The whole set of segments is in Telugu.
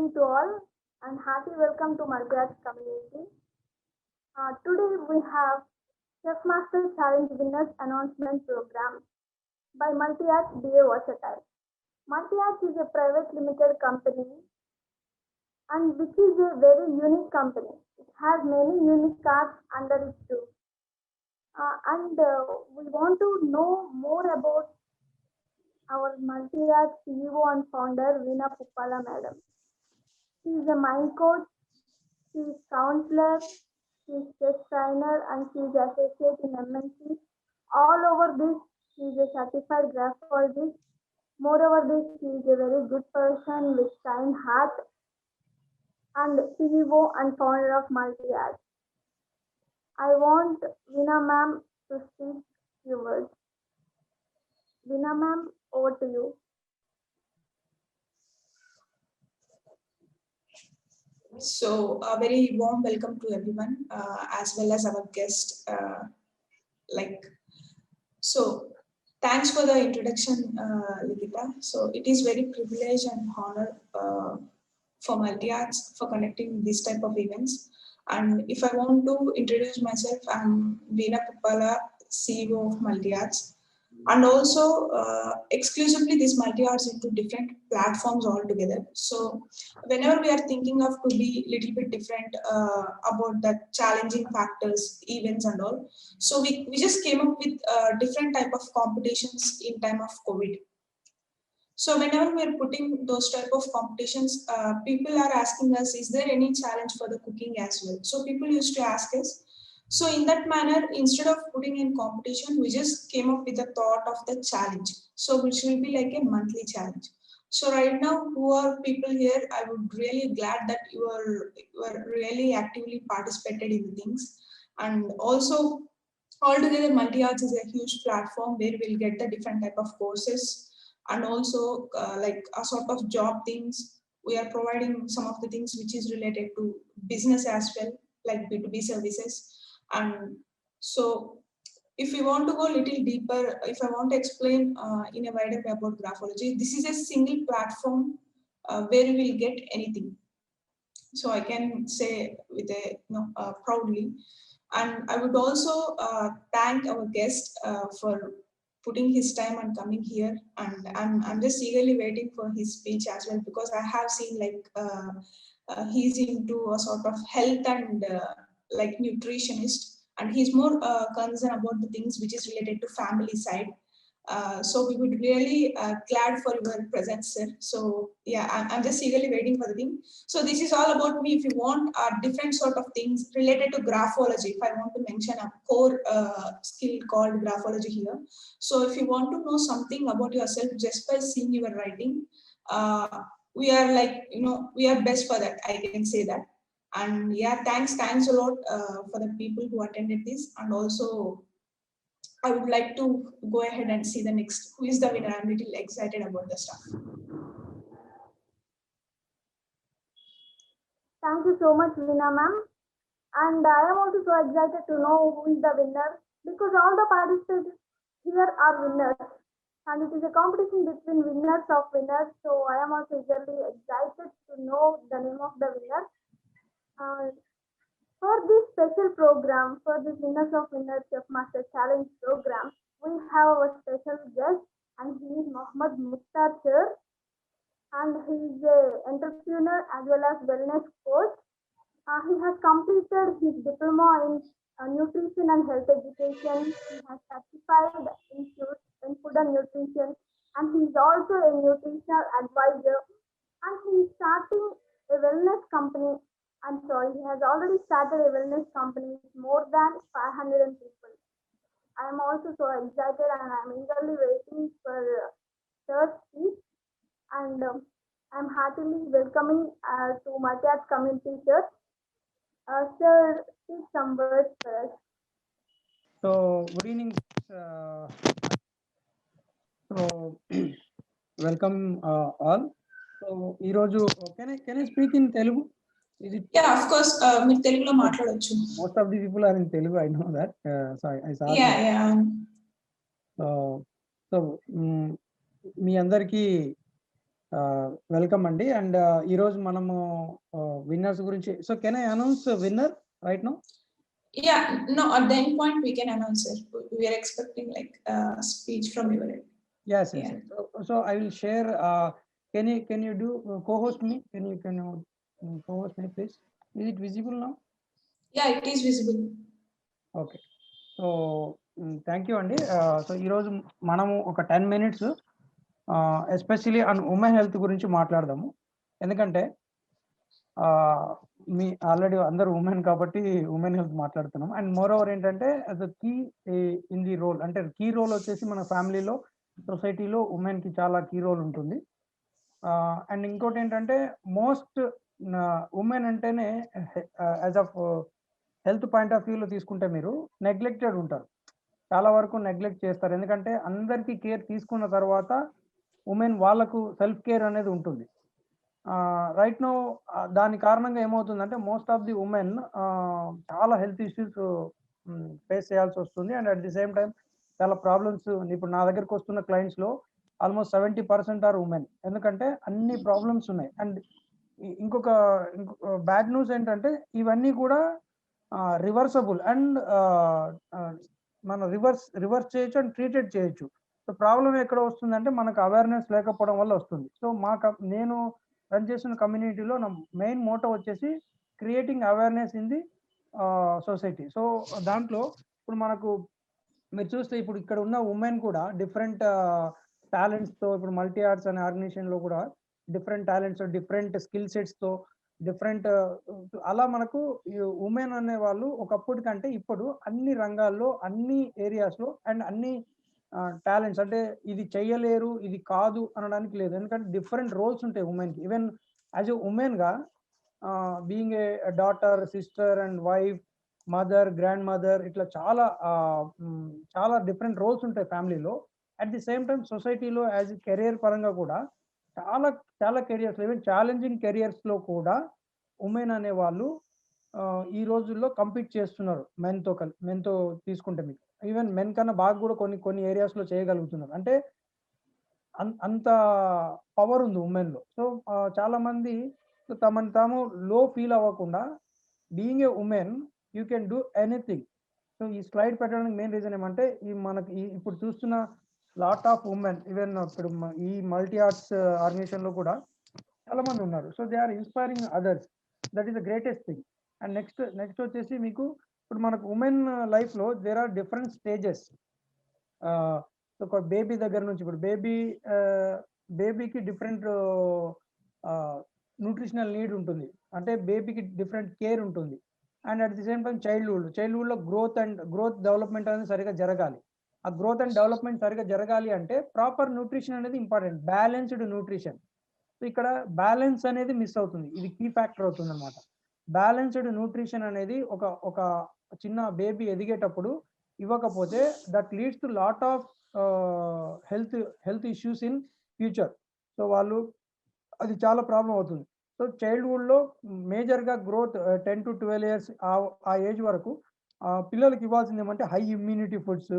evening to all and happy welcome to Multi-Arts community. Today we have Chef Master Challenge Winners Announcement Program by Multi-Arts BA Versatile. Multi-Arts is a private limited company and which is a very unique company. It has many unique arts under it too. And we want to know more about our Multi-Arts CEO and founder Veena Puppala madam. She is a mind coach, she is counselor, she is chess trainer, and she is associate in MNC. All over this, she is a certified graphologist. Moreover, this she is a very good person with kind heart and CEO and founder of Multi-Arts. I want Veena ma'am to speak few words. Veena ma'am, over to you. So a very warm welcome to everyone, as well as our guest. Thanks for the introduction, Likita. So it is very privilege and honor for Multi-Arts for conducting this type of events. And if I want to introduce myself, I'm Veena Puppala, CEO of Multi-Arts. And also exclusively this Multi-Arts into different platforms altogether. So whenever we are thinking of to be little bit different about the challenging factors, events and all, so we just came up with different type of competitions in time of COVID. So whenever we are putting those type of competitions, people are asking us, is there any challenge for the cooking as well? So people used to ask us. So in that manner, instead of putting in competition, we just came up with the thought of the challenge. So which will be like a monthly challenge. So right now, who are people here? I would really glad that you are really actively participated in things. And also, altogether, Multi-Arts is a huge platform where we'll get the different type of courses and also like a sort of job things. We are providing some of the things which is related to business as well, like B2B services. And so if we want to go a little deeper, if I want to explain in a wider way about graphology, this is a single platform where we will get anything. So I can say with a proudly. And I would also thank our guest for putting his time and coming here. And I'm just eagerly waiting for his speech as well, because I have seen like he's into a sort of health and like nutritionist, and he's more concerned about the things which is related to family side. So we would really glad for your presence, sir. So yeah, I'm just eagerly waiting for the thing. So this is all about me. If you want different sort of things related to graphology, if I want to mention a core skill called graphology here. So if you want to know something about yourself just by seeing your writing, we are like, we are best for that. I can say that. And yeah, thanks a lot for the people who attended this. And also, I would like to go ahead and see the next. Who is the winner? I'm a little excited about the stuff. Thank you so much, Veena ma'am. And I am also so excited to know who is the winner, because all the participants here are winners. And it is a competition between winners of winners. So I am also eagerly excited to know the name of the winner. For this special program, for this Winners of Winners Chef Master Challenge program, we have our special guest, and he is Mohammad Mukhtar sir, and he is an entrepreneur as well as wellness coach. He has completed his diploma in nutrition and health education. He has certified in food and nutrition, and he is also a nutritional advisor. And he is starting a wellness company. I'm sorry, he has already started a wellness company with more than 500 people. I am also so excited and I'm eagerly waiting for third speech. And I'm heartily welcoming to Multi-Arts community church. Sir, speak some words for us. So, good evening. Welcome all. So, can I speak in Telugu? Is it? Yeah, of course. మీరు తెలుగులో మాట్లాడొచ్చు. Most of the people are in Telugu. I know that. So I saw. Yeah. So మీ అందరికీ వెల్కమ్ అండి. అండ్ ఈరోజు మనము విన్నర్స్ గురించి. So can I announce winner right now? Yeah, no, at the end point we can announce it. We are expecting like a speech from your end. Yes. Yeah. So I will share. Can you do co-host me? Can you co-host me, please? Is it visible now? Yeah, it is visible. Okay. So thank you అండి. సో ఈరోజు మనము ఒక 10 minutes especially on women health గురించి మాట్లాడదాము. ఎందుకంటే మీ ఆల్రెడీ అందరూ ఉమెన్ కాబట్టి ఉమెన్ హెల్త్ మాట్లాడుతున్నాం. అండ్ మోర్ ఓవర్ ఏంటంటే as a key in the role, అంటే కీ రోల్ వచ్చేసి మన ఫ్యామిలీలో, సొసైటీలో ఉమెన్కి చాలా కీ రోల్ ఉంటుంది. అండ్ ఇంకోటి ఏంటంటే మోస్ట్ ఉమెన్ అంటేనే as of health point of వ్యూలో తీసుకుంటే మీరు నెగ్లెక్టెడ్ ఉంటారు, చాలా వరకు నెగ్లెక్ట్ చేస్తారు. ఎందుకంటే అందరికీ కేర్ తీసుకున్న తర్వాత ఉమెన్ వాళ్ళకు సెల్ఫ్ కేర్ అనేది ఉంటుంది. రైట్ నో దాని కారణంగా ఏమవుతుందంటే మోస్ట్ ఆఫ్ ది ఉమెన్ చాలా హెల్త్ ఇష్యూస్ ఫేస్ చేయాల్సి వస్తుంది. And at the same time చాలా ప్రాబ్లమ్స్. ఇప్పుడు నా దగ్గరకు వస్తున్న క్లయింట్స్లో ఆల్మోస్ట్ 70% ఆర్ ఉమెన్. ఎందుకంటే అన్ని ప్రాబ్లమ్స్ ఉన్నాయి. అండ్ ఇంకొక బ్యాడ్ న్యూస్ ఏంటంటే ఇవన్నీ కూడా రివర్సబుల్ అండ్ మనం రివర్స్ చేయొచ్చు అండ్ ట్రీటెడ్ చేయొచ్చు. సో ప్రాబ్లం ఎక్కడ వస్తుందంటే మనకు అవేర్నెస్ లేకపోవడం వల్ల వస్తుంది. సో నేను రన్ చేసిన కమ్యూనిటీలో నా మెయిన్ మోటో వచ్చేసి creating awareness in the society. So దాంట్లో ఇప్పుడు మనకు మీరు చూస్తే ఇప్పుడు ఇక్కడ ఉన్న ఉమెన్ కూడా డిఫరెంట్ టాలెంట్స్తో, ఇప్పుడు మల్టీ ఆర్ట్స్ అనే ఆర్గనైజేషన్లో కూడా డిఫరెంట్ టాలెంట్స్, డిఫరెంట్ స్కిల్ సెట్స్తో, డిఫరెంట్ అలా మనకు ఉమెన్ అనే వాళ్ళు ఒకప్పటి కంటే ఇప్పుడు అన్ని రంగాల్లో, అన్ని ఏరియాస్లో అండ్ అన్ని టాలెంట్స్, అంటే ఇది చెయ్యలేరు, ఇది కాదు అనడానికి లేదు. ఎందుకంటే డిఫరెంట్ రోల్స్ ఉంటాయి ఉమెన్కి. ఈవెన్ యాజ్ ఎ ఉమెన్గా being a daughter, sister and wife, mother, grandmother, ఇట్లా చాలా డిఫరెంట్ రోల్స్ ఉంటాయి ఫ్యామిలీలో. అట్ ది సేమ్ టైం సొసైటీలో యాజ్ కెరియర్ పరంగా కూడా చాలా కెరియర్స్, ఈవెన్ ఛాలెంజింగ్ కెరియర్స్లో కూడా ఉమెన్ అనే వాళ్ళు ఈ రోజుల్లో కంపీట్ చేస్తున్నారు మెన్తో తీసుకుంటే. మీకు ఈవెన్ మెన్ కన్నా బాగా కూడా కొన్ని ఏరియాస్లో చేయగలుగుతున్నారు. అంటే అంత పవర్ ఉంది ఉమెన్లో. సో చాలా మంది తమను తాము లో ఫీల్ అవ్వకుండా being a women you can do anything. So ఈ స్లైడ్ పెట్టడానికి మెయిన్ రీజన్ ఏమంటే మనకి ఇప్పుడు చూస్తున్న లాట్ ఆఫ్ ఉమెన్, ఈవెన్ ఇప్పుడు ఈ మల్టీ ఆర్ట్స్ ఆర్గనైజేషన్లో కూడా చాలా మంది ఉన్నారు. So they are inspiring others. That is the greatest thing. And next వచ్చేసి మీకు ఇప్పుడు మనకు ఉమెన్ లైఫ్లో దేర్ ఆర్ డిఫరెంట్ స్టేజెస్. ఒక బేబీ దగ్గర నుంచి, ఇప్పుడు బేబీకి డిఫరెంట్ న్యూట్రిషనల్ నీడ్ ఉంటుంది, అంటే బేబీకి డిఫరెంట్ కేర్ ఉంటుంది. And at the same time చైల్డ్హుడ్లో గ్రోత్ డెవలప్మెంట్ అనేది సరిగా జరగాలి. ఆ గ్రోత్ అండ్ డెవలప్మెంట్ సరిగా జరగాలి అంటే ప్రాపర్ న్యూట్రిషన్ అనేది ఇంపార్టెంట్, బ్యాలెన్స్డ్ న్యూట్రిషన్. సో ఇక్కడ బ్యాలెన్స్ అనేది మిస్ అవుతుంది, ఇది కీ ఫ్యాక్టర్ అవుతుంది అనమాట. బ్యాలెన్స్డ్ న్యూట్రిషన్ అనేది ఒక చిన్న బేబీ ఎదిగేటప్పుడు ఇవ్వకపోతే that leads to lot of health issues in future. So అది చాలా ప్రాబ్లం అవుతుంది. సో చైల్డ్హుడ్లో మేజర్గా గ్రోత్ 10 to 12 years ఆ ఏజ్ వరకు పిల్లలకి ఇవ్వాల్సింది ఏమంటే high immunity foods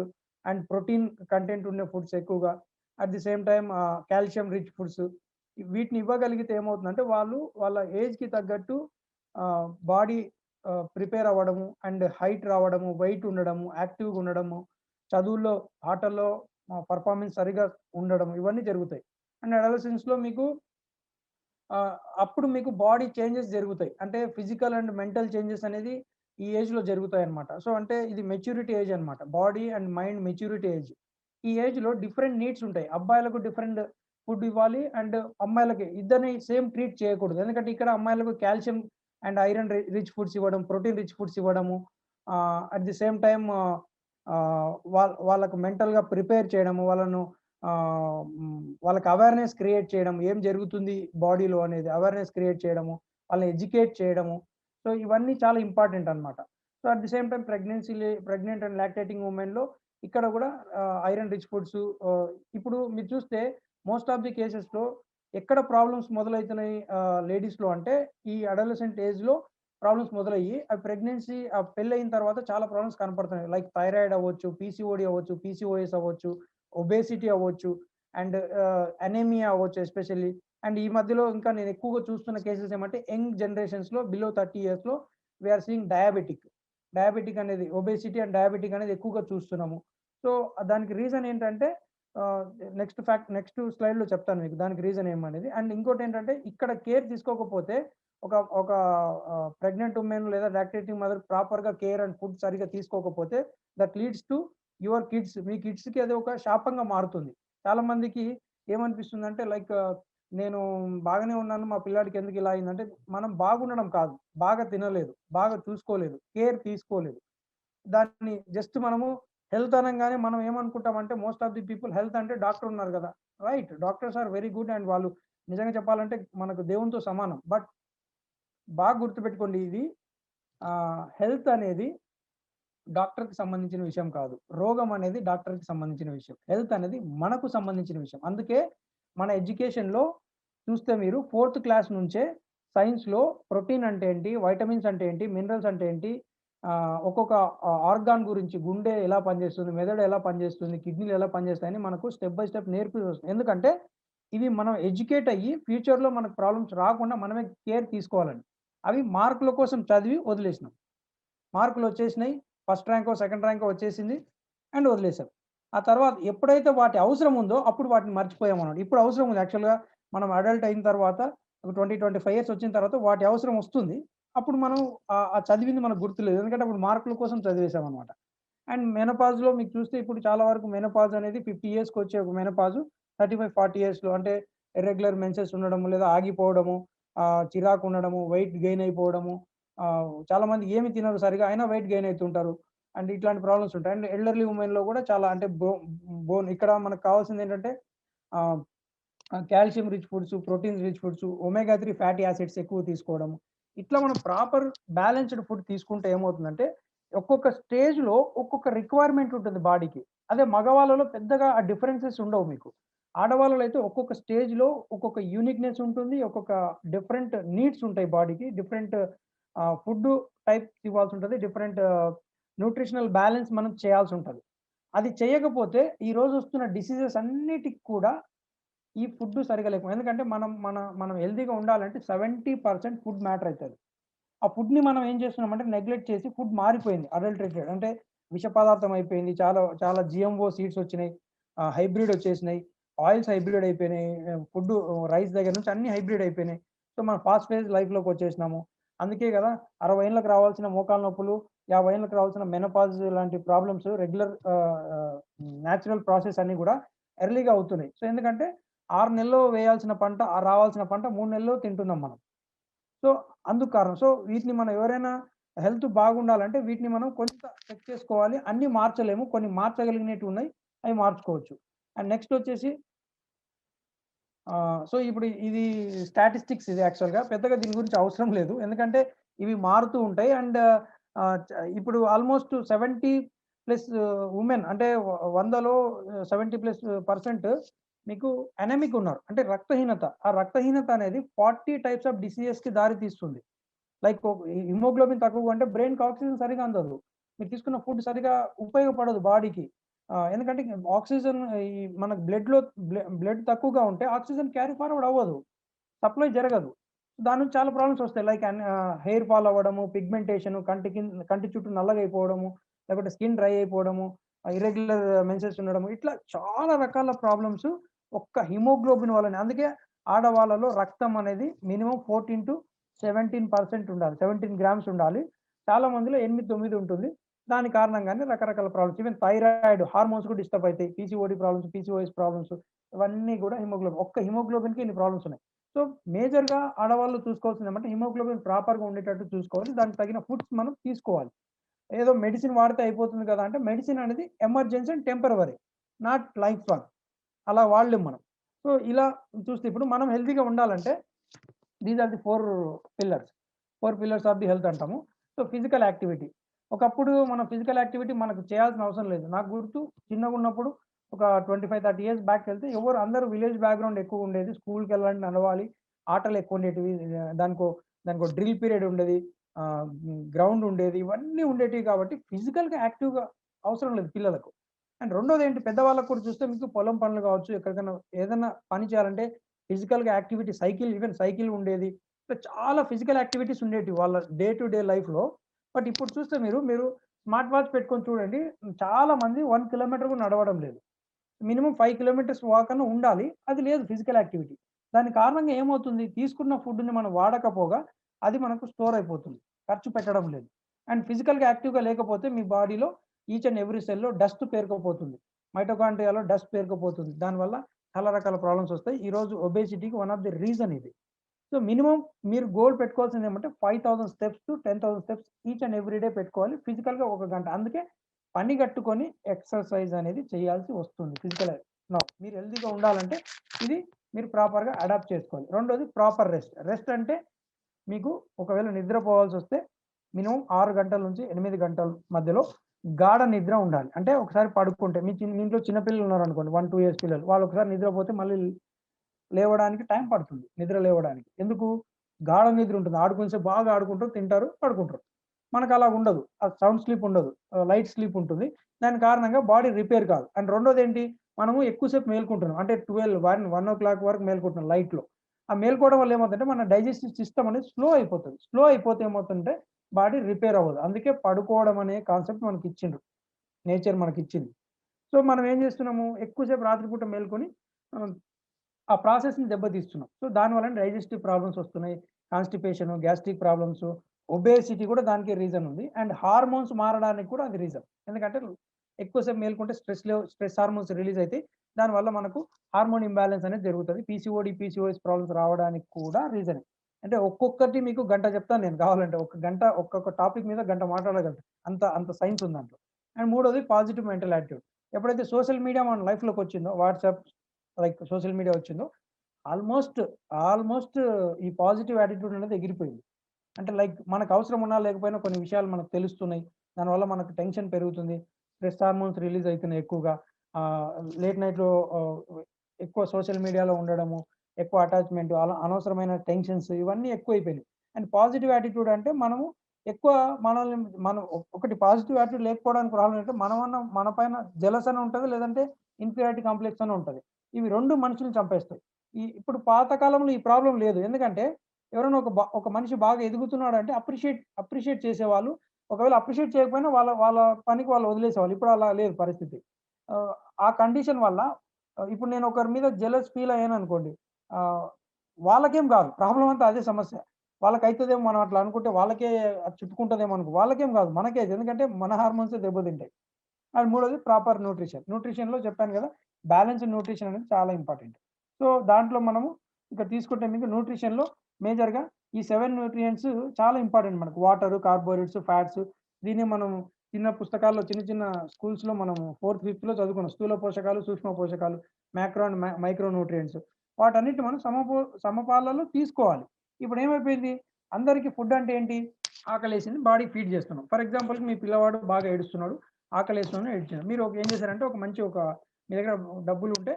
and protein content ఉన్న ఫుడ్స్ ఎక్కువగా, at the same time calcium rich foods. వీటిని ఇవ్వగలిగితే ఏమవుతుందంటే వాళ్ళ ఏజ్కి తగ్గట్టు బాడీ ప్రిపేర్ అవ్వడము అండ్ హైట్ రావడము, వెయిట్ ఉండడము, యాక్టివ్గా ఉండడము, చదువుల్లో ఆటల్లో పర్ఫార్మెన్స్ సరిగా ఉండడం, ఇవన్నీ జరుగుతాయి. అండ్ అడోలసెన్స్లో మీకు అప్పుడు మీకు బాడీ చేంజెస్ జరుగుతాయి, అంటే ఫిజికల్ అండ్ మెంటల్ చేంజెస్ అనేది ఈ ఏజ్లో జరుగుతాయి అనమాట. సో అంటే ఇది మెచ్యూరిటీ ఏజ్ అనమాట, body and mind maturity age. ఈ ఏజ్లో డిఫరెంట్ నీడ్స్ ఉంటాయి. అబ్బాయిలకు డిఫరెంట్ ఫుడ్ ఇవ్వాలి అండ్ అమ్మాయిలకి ఇద్దరిని సేమ్ ట్రీట్ చేయకూడదు. ఎందుకంటే ఇక్కడ అమ్మాయిలకు calcium and iron rich foods ఇవ్వడం, ప్రోటీన్ రిచ్ ఫుడ్స్ ఇవ్వడము, అట్ ది సేమ్ టైం వాళ్ళకు మెంటల్గా ప్రిపేర్ చేయడము, వాళ్ళకి అవేర్నెస్ క్రియేట్ చేయడం, ఏం జరుగుతుంది బాడీలో అనేది అవేర్నెస్ క్రియేట్ చేయడము, వాళ్ళని ఎడ్యుకేట్ చేయడము. సో ఇవన్నీ చాలా ఇంపార్టెంట్ అనమాట. So at the same time pregnant and lactating ఉమెన్లో ఇక్కడ కూడా ఐరన్ రిచ్ ఫుడ్స్. ఇప్పుడు మీరు చూస్తే మోస్ట్ ఆఫ్ ది కేసెస్లో ఎక్కడ ప్రాబ్లమ్స్ మొదలవుతున్నాయి లేడీస్లో అంటే ఈ అడోలసెంట్ ఏజ్లో ప్రాబ్లమ్స్ మొదలయ్యి ప్రెగ్నెన్సీ పెళ్ళయిన తర్వాత చాలా ప్రాబ్లమ్స్ కనపడుతున్నాయి. లైక్ థైరాయిడ్ అవ్వచ్చు, పీసీఓడి అవ్వచ్చు, పీసీఓఎస్ అవ్వచ్చు, ఒబేసిటీ అవ్వచ్చు, అండ్ అనేమియా అవ్వచ్చు ఎస్పెషల్లీ. అండ్ ఈ మధ్యలో ఇంకా నేను ఎక్కువగా చూస్తున్న కేసెస్ ఏమంటే యంగ్ జనరేషన్స్లో బిలో 30 ఇయర్స్లో వీఆర్ సీయింగ్ డయాబెటిక్ అనేది ఒబేసిటీ అండ్ డయాబెటిక్ అనేది ఎక్కువగా చూస్తున్నాము. సో దానికి రీజన్ ఏంటంటే నెక్స్ట్ స్లైడ్లో చెప్తాను మీకు దానికి రీజన్ ఏమనేది. అండ్ ఇంకోటి ఏంటంటే ఇక్కడ కేర్ తీసుకోకపోతే ఒక ప్రెగ్నెంట్ ఉమెన్ లేదా లాక్టేటింగ్ మదర్ ప్రాపర్గా కేర్ అండ్ ఫుడ్ సరిగా తీసుకోకపోతే that leads to your kids. మీ కిడ్స్కి అది ఒక శాపంగా మారుతుంది. చాలా మందికి ఏమనిపిస్తుంది అంటే లైక్ నేను బాగానే ఉన్నాను, మా పిల్లాడికి ఎందుకు ఇలా అయిందంటే మనం బాగుండడం కాదు, బాగా తినలేదు, బాగా చూసుకోలేదు, కేర్ తీసుకోలేదు. దాన్ని జస్ట్ మనము హెల్త్ అనగానే మనం ఏమనుకుంటామంటే most of the people health అంటే డాక్టర్ ఉన్నారు కదా, right, doctors are very good and వాళ్ళు నిజంగా చెప్పాలంటే మనకు దేవునితో సమానం. బట్ బాగా గుర్తుపెట్టుకోండి, ఇది హెల్త్ అనేది డాక్టర్కి సంబంధించిన విషయం కాదు, రోగం అనేది డాక్టర్కి సంబంధించిన విషయం, హెల్త్ అనేది మనకు సంబంధించిన విషయం. అందుకే మన ఎడ్యుకేషన్లో చూస్తే మీరు 4th క్లాస్ నుంచే సైన్స్లో ప్రోటీన్ అంటే ఏంటి, వైటమిన్స్ అంటే ఏంటి, మినరల్స్ అంటే ఏంటి, ఒక్కొక్క ఆర్గాన్ గురించి, గుండె ఎలా పనిచేస్తుంది, మెదడు ఎలా పనిచేస్తుంది, కిడ్నీలు ఎలా పనిచేస్తాయని మనకు స్టెప్ బై స్టెప్ నేర్పిస్తూ వస్తుంది. ఎందుకంటే ఇవి మనం ఎడ్యుకేట్ అయ్యి ఫ్యూచర్లో మనకు ప్రాబ్లమ్స్ రాకుండా మనమే కేర్ తీసుకోవాలని. అవి మార్కుల కోసం చదివి వదిలేసినాం, మార్కులు వచ్చేసినాయి, ఫస్ట్ ర్యాంకో సెకండ్ ర్యాంకో వచ్చేసింది అండ్ వదిలేసాం. ఆ తర్వాత ఎప్పుడైతే వాటి అవసరం ఉందో అప్పుడు వాటిని మర్చిపోయామన్నాడు. ఇప్పుడు అవసరం ఉంది, యాక్చువల్గా మనం అడల్ట్ అయిన తర్వాత ఒక 20-25 ఇయర్స్ వచ్చిన తర్వాత వాటి అవసరం వస్తుంది. అప్పుడు మనం ఆ చదివింది మనకు గుర్తులేదు, ఎందుకంటే అప్పుడు మార్కుల కోసం చదివేసాం అనమాట. అండ్ మెనోపాజ్లో మీకు చూస్తే ఇప్పుడు చాలా వరకు మెనోపాజ్ అనేది 50 ఇయర్స్కి వచ్చే ఒక మెనోపాజు 35-40 ఇయర్స్లో అంటే ఇర్రెగ్యులర్ మెన్సెస్ ఉండడము, లేదా ఆగిపోవడము, చిరాకు ఉండడము, వెయిట్ గెయిన్ అయిపోవడము, చాలా మంది ఏమి తినరు సరిగా అయినా వెయిట్ గెయిన్ అవుతుంటారు. అండ్ ఇట్లాంటి ప్రాబ్లమ్స్ ఉంటాయి. అండ్ ఎల్డర్లీ ఉమెన్లో కూడా చాలా అంటే బోన్ ఇక్కడ మనకు కావాల్సింది ఏంటంటే calcium rich foods, proteins rich foods, omega 3 fatty acids ఎక్కువ తీసుకోవడం. ఇట్లా మనం ప్రాపర్ బ్యాలెన్స్డ్ ఫుడ్ తీసుకుంటే ఏమవుతుందంటే ఒక్కొక్క స్టేజ్లో ఒక్కొక్క రిక్వైర్మెంట్ ఉంటుంది బాడీకి. అదే మగవాళ్ళలో పెద్దగా ఆ డిఫరెన్సెస్ ఉండవు మీకు. ఆడవాళ్ళలో అయితే ఒక్కొక్క స్టేజ్లో ఒక్కొక్క యూనిక్నెస్ ఉంటుంది, ఒక్కొక్క డిఫరెంట్ నీడ్స్ ఉంటాయి బాడీకి, డిఫరెంట్ ఫుడ్ టైప్స్ ఇవ్వాల్సి ఉంటుంది, డిఫరెంట్ న్యూట్రిషనల్ బ్యాలెన్స్ మనం చేయాల్సి ఉంటుంది. అది చేయకపోతే ఈరోజు వస్తున్న డిసీజెస్ అన్నిటికి కూడా ఈ ఫుడ్ సరిగా లేకుండా, ఎందుకంటే మనం హెల్తీగా ఉండాలంటే 70% ఫుడ్ మ్యాటర్ అవుతుంది. ఆ ఫుడ్ని మనం ఏం చేస్తున్నామంటే నెగ్లెక్ట్ చేసి ఫుడ్ మారిపోయింది, అడల్టరేటెడ్ అంటే విష పదార్థం అయిపోయింది. చాలా చాలా జిఎంఓ సీడ్స్ వచ్చినాయి, హైబ్రిడ్ వచ్చేసినాయి, ఆయిల్స్ హైబ్రిడ్ అయిపోయినాయి, ఫుడ్ రైస్ దగ్గర నుంచి అన్ని హైబ్రిడ్ అయిపోయినాయి. సో మనం ఫాస్ట్ ఫేజ్ లైఫ్లోకి వచ్చేసినాము. అందుకే కదా 60 ఏళ్ళకి రావాల్సిన మోకాల నొప్పులు, 50 ఏళ్ళకి రావాల్సిన మెనోపాజ్ లాంటి ప్రాబ్లమ్స్ రెగ్యులర్ న్యాచురల్ ప్రాసెస్ అన్ని కూడా ఎర్లీగా అవుతున్నాయి. సో ఎందుకంటే 6 నెలల్లో వేయాల్సిన పంట, రావాల్సిన పంట 3 నెలల్లో తింటున్నాం మనం. సో అందుకు కారణం. సో వీటిని మనం ఎవరైనా హెల్త్ బాగుండాలంటే వీటిని మనం కొంత చెక్ చేసుకోవాలి. అన్ని మార్చలేము, కొన్ని మార్చగలిగినవి ఉన్నాయి, అవి మార్చుకోవచ్చు. అండ్ నెక్స్ట్ వచ్చేసి సో ఇప్పుడు ఇది స్టాటిస్టిక్స్, ఇది యాక్చువల్గా పెద్దగా దీని గురించి అవసరం లేదు, ఎందుకంటే ఇవి మారుతూ ఉంటాయి. అండ్ ఇప్పుడు ఆల్మోస్ట్ 70+ ఉమెన్ అంటే 100లో 70+% మీకు అనెమిక్ ఉన్నారు, అంటే రక్తహీనత. ఆ రక్తహీనత అనేది 40 టైప్స్ ఆఫ్ డిసీజెస్కి దారి తీస్తుంది. లైక్ హిమోగ్లోబిన్ తక్కువగా అంటే బ్రెయిన్కి ఆక్సిజన్ సరిగా అందదు, మీరు తీసుకున్న ఫుడ్ సరిగా ఉపయోగపడదు బాడీకి. ఎందుకంటే ఆక్సిజన్ ఈ మనకు బ్లడ్ తక్కువగా ఉంటే ఆక్సిజన్ క్యారీ ఫార్వర్డ్ అవ్వదు, సప్లై జరగదు. దాని నుంచి చాలా ప్రాబ్లమ్స్ వస్తాయి, లైక్ హెయిర్ ఫాల్ అవ్వడము, పిగ్మెంటేషన్, కంటి చుట్టూ నల్లగా అయిపోవడము, లేకపోతే స్కిన్ డ్రై అయిపోవడము, ఇర్రెగ్యులర్ మెన్సెస్ ఉండడము, ఇట్లా చాలా రకాల ప్రాబ్లమ్స్ ఒక్క హిమోగ్లోబిన్ వల్లనే. అందుకే ఆడవాళ్ళలో రక్తం అనేది మినిమం 14-17% ఉండాలి, 17 గ్రామ్స్ ఉండాలి. చాలా మందిలో 8-9 ఉంటుంది. దాని కారణంగానే రకరకాల ప్రాబ్లమ్స్, ఈవెన్ థైరాయిడ్ హార్మోన్స్ కూడా డిస్టర్బ్ అవుతాయి, పీసీఓడి ప్రాబ్లమ్స్, పీసీఓఎస్ ప్రాబ్లమ్స్, ఇవన్నీ కూడా ఒక్క హిమోగ్లోబిన్కి ఇన్ని ప్రాబ్లమ్స్ ఉన్నాయి. సో మేజర్గా ఆడవాళ్ళు చూసుకోవాల్సింది ఏమంటే హిమోగ్లోబిన్ ప్రాపర్గా ఉండేటట్టు చూసుకోవాలి, దానికి తగిన ఫుడ్స్ మనం తీసుకోవాలి. ఏదో మెడిసిన్ వాడితే అయిపోతుంది కదా అంటే మెడిసిన్ అనేది emergency and temporary, not life long. అలా వాడలేం మనం. సో ఇలా చూస్తే ఇప్పుడు మనం హెల్తీగా ఉండాలంటే these are the 4 pillars of the health అంటాము. సో ఫిజికల్ యాక్టివిటీ, ఒకప్పుడు మన ఫిజికల్ యాక్టివిటీ మనకు చేయాల్సిన అవసరం లేదు. నాకు గుర్తు చిన్నగా ఉన్నప్పుడు ఒక 25-30 ఇయర్స్ బ్యాక్ వెళ్తే అందరూ విలేజ్ బ్యాక్గ్రౌండ్ ఎక్కువ ఉండేది, స్కూల్కి వెళ్ళాలంటే నడవాలి, ఆటలు ఎక్కువ ఉండేటివి, దానికో డ్రిల్ పీరియడ్ ఉండేది, గ్రౌండ్ ఉండేది, ఇవన్నీ ఉండేటివి. కాబట్టి ఫిజికల్గా యాక్టివ్గా అవసరం లేదు పిల్లలకు. అండ్ రెండోది ఏంటి, పెద్దవాళ్ళకు కూడా చూస్తే మీకు పొలం పనులు కావచ్చు, ఎక్కడికైనా ఏదైనా పని చేయాలంటే ఫిజికల్గా యాక్టివిటీ ఈవెన్ సైకిల్ ఉండేది, ఇట్లా చాలా ఫిజికల్ యాక్టివిటీస్ ఉండేవి వాళ్ళ డే టు డే లైఫ్లో. బట్ ఇప్పుడు చూస్తే మీరు స్మార్ట్ వాచ్ పెట్టుకొని చూడండి, చాలా మంది 1 కిలోమీటర్ కూడా నడవడం లేదు. మినిమం 5 కిలోమీటర్స్ వాక్ అన్న ఉండాలి. అది లేదు ఫిజికల్ యాక్టివిటీ. దాని కారణంగా ఏమవుతుంది? తీసుకున్న ఫుడ్‌ని మనం వాడకపోగా అది మనకు స్టోర్ అయిపోతుంది. ఖర్చు పెట్టడం లేదు. అండ్ ఫిజికల్‌గా యాక్టివ్‌గా లేకపోతే మీ బాడీలో ఈచ్ అండ్ ఎవ్రీ సెల్‌లో డస్ట్ పేరుకుపోతుంది. మైటోకాండ్రియాలో డస్ట్ పేరుకుపోతుంది. దానివల్ల చాలా రకాల ప్రాబ్లమ్స్ వస్తాయి. ఈరోజు ఒబేసిటీకి వన్ ఆఫ్ ది రీజన్ ఇది. సో మినిమమ్ మీరు గోల్ పెట్టుకోవాల్సింది ఏమంటే 5000 steps to 10,000 steps each and every day పెట్టుకోవాలి. ఫిజికల్‌గా ఒక గంట. అందుకే పని గట్టుకొని ఎక్సర్సైజ్ అనేది చేయాల్సి వస్తుంది ఫిజికల్. మీరు హెల్తీగా ఉండాలంటే ఇది మీరు ప్రాపర్‌గా అడాప్ట్ చేసుకోవాలి. రెండోది ప్రాపర్ రెస్ట్. రెస్ట్ అంటే మీకు ఒకవేళ నిద్రపోవాల్సొస్తే మినిమమ్ 6 గంటల నుంచి 8 గంటల మధ్యలో గాఢ నిద్ర ఉండాలి. అంటే ఒకసారి పడుకుంటే మీ ఇంట్లో చిన్న పిల్లలు ఉన్నారనుకోండి, 1, 2 ఇయర్స్ పిల్లలు. వాళ్ళు ఒకసారి నిద్రపోతే మళ్ళీ లేవడానికి టైం పడుతుంది. నిద్ర లేవడానికి. ఎందుకు? గాఢ నిద్ర ఉంటుంది. ఆడుకునేసేపు బాగా ఆడుకుంటారు, తింటారు, పడుకుంటారు. మనకు అలా ఉండదు. సౌండ్ స్లీప్ ఉండదు. లైట్ స్లీప్ ఉంటుంది. దాని కారణంగా బాడీ రిపేర్ కాదు. అండ్ రెండోదేంటి? మనము ఎక్కువసేపు మేలుకుంటున్నాం. అంటే 1 వరకు మేలుకుంటున్నాం లైట్‌లో. ఆ మేలుకోవడం వల్ల ఏమవుతుందంటే మన డైజెస్టివ్ సిస్టమ్ అనేది స్లో అయిపోతుంది. స్లో అయిపోతే ఏమవుతుందంటే బాడీ రిపేర్ అవ్వదు. అందుకే పడుకోవడం అనే కాన్సెప్ట్ మనకిచ్చిండ్రు. నేచర్ మనకిచ్చింది. సో మనం ఏం చేస్తున్నాము? ఎక్కువసేపు రాత్రిపూట మేలుకొని ఆహ్, ఆ ప్రాసెస్‌ని దెబ్బతీస్తున్నాం. సో దానివల్ల డైజెస్టివ్ ప్రాబ్లమ్స్ వస్తున్నాయి. కాన్‌స్టిపేషన్, గ్యాస్ట్రిక్ ప్రాబ్లమ్స్, ఒబేసిటీ కూడా దానికి రీజన్ ఉంది. అండ్ హార్మోన్స్ మారడానికి కూడా అది రీజన్. ఎందుకంటే ఎక్కువసేపు మేలుకుంటే స్ట్రెస్ హార్మోన్స్ రిలీజ్ అయితాయి. దానివల్ల మనకు హార్మోన్ ఇంబాలెన్స్ అనేది జరుగుతది. పీసీఓఎస్ ప్రాబ్లమ్స్ రావడానికి కూడా రీజనే. అంటే ఒక్కొక్కటి మీకు గంట చెప్తాను నేను కావాలంటే. ఒక గంట ఒక్కొక్క టాపిక్ మీద గంట మాట్లాడగలను. అంత అంత సైన్స్ ఉంది దాంట్లో. అండ్ మూడోది పాజిటివ్ మెంటల్ యాటిట్యూడ్. ఎప్పుడైతే సోషల్ మీడియా మన లైఫ్‌లోకి వచ్చిందో, వాట్సాప్ లైక్ సోషల్ మీడియా వచ్చిందో ఆల్మోస్ట్, ఆల్మోస్ట్ ఈ పాజిటివ్ యాటిట్యూడ్ అనేది ఎగిరిపోయింది. అంటే లైక్ మనకు అవసరం ఉన్నా లేకపోయినా కొన్ని విషయాలు మనకు తెలుస్తున్నాయి. దానివల్ల మనకు టెన్షన్ పెరుగుతుంది. స్ట్రెస్ హార్మోన్స్ రిలీజ్ అయితున్నాయి ఎక్కువగా. ఆహ్, లేట్ నైట్‌లో ఆహ్, ఎక్కువ సోషల్ మీడియాలో ఉండడము, ఎక్కువ అటాచ్‌మెంట్, అనవసరమైన టెన్షన్స్ ఇవన్నీ ఎక్కువైపోయినాయి. అండ్ పాజిటివ్ యాటిట్యూడ్ అంటే మనము ఎక్కువ మనల్ని మనం ఒకటి పాజిటివ్ యాటిట్యూడ్ లేకపోవడానికి ప్రాబ్లమ్ ఏంటంటే మన పైన జెలస్ అని ఉంటది. లేదంటే ఇన్ఫీరియారిటీ కాంప్లెక్స్ అని ఉంటది. ఇవి 2 మనుషుల్ని చంపేస్తాయి. ఇప్పుడు పాత కాలంలో ఈ ప్రాబ్లమ్ లేదు. ఎందుకంటే ఎవరైనా ఒక మనిషి బాగా ఎదుగుతున్నాడంటే అప్రిషియేట్ చేసేవాళ్ళు. ఒకవేళ అప్రిషియేట్ చేయకపోయినా వాళ్ళ వాళ్ళ పనికి వాళ్ళు వదిలేసేవాళ్ళు. ఇప్పుడు అలా లేదు పరిస్థితి. ఆహ్, ఆ కండిషన్ వల్ల ఇప్పుడు నేను ఒకరి మీద జెలస్ ఫీల్ అయ్యాననుకోండి. ఆహ్, వాళ్ళకేం కాదు. ప్రాబ్లమ్ అంతా అదే సమస్య. వాళ్ళకైతదేమో మనం అట్లా అనుకుంటే వాళ్ళకే అది చుట్టుకుంటదేమో వాళ్ళకేం కాదు. మనకే అది. ఎందుకంటే మన హార్మోన్సే దెబ్బతింటాయి. అండ్ మూడోది ప్రాపర్ న్యూట్రిషన్. న్యూట్రిషన్‌లో చెప్పాను కదా! బ్యాలెన్స్‌డ్ న్యూట్రిషన్ అనేది చాలా ఇంపార్టెంట్. సో, దాంట్లో మనము ఇక తీసుకుంటే మీకు న్యూట్రిషన్‌లో మేజర్‌గా ఈ 7 న్యూట్రియంట్స్ చాలా ఇంపార్టెంట్ మనకు. Water, carbohydrates, fats. దీన్ని మనం చిన్న పుస్తకాల్లో చిన్న స్కూల్స్‌లో మనము 4థ్, 5థ్‌లో చదువుకున్నాం. స్థూల పోషకాలు, సూక్ష్మ పోషకాలు, మాక్రో అండ్ మైక్రో న్యూట్రియంట్స్. వాటన్నిటిని మనం సమపాలలో తీసుకోవాలి. ఇప్పుడేమైపోయింది? అందరికి ఫుడ్ అంటే ఏంటి? ఆకలేసింది బాడీకి ఫీడ్ చేస్తున్నాం. ఫర్ ఎగ్జాంపుల్‌కి మీ పిల్లవాడు బాగా ఏడుస్తున్నాడు. ఆకలేస్తుందని ఏడ్చాడు. మీరు ఏం చేశారంటే మీ దగ్గర డబ్బులుంటే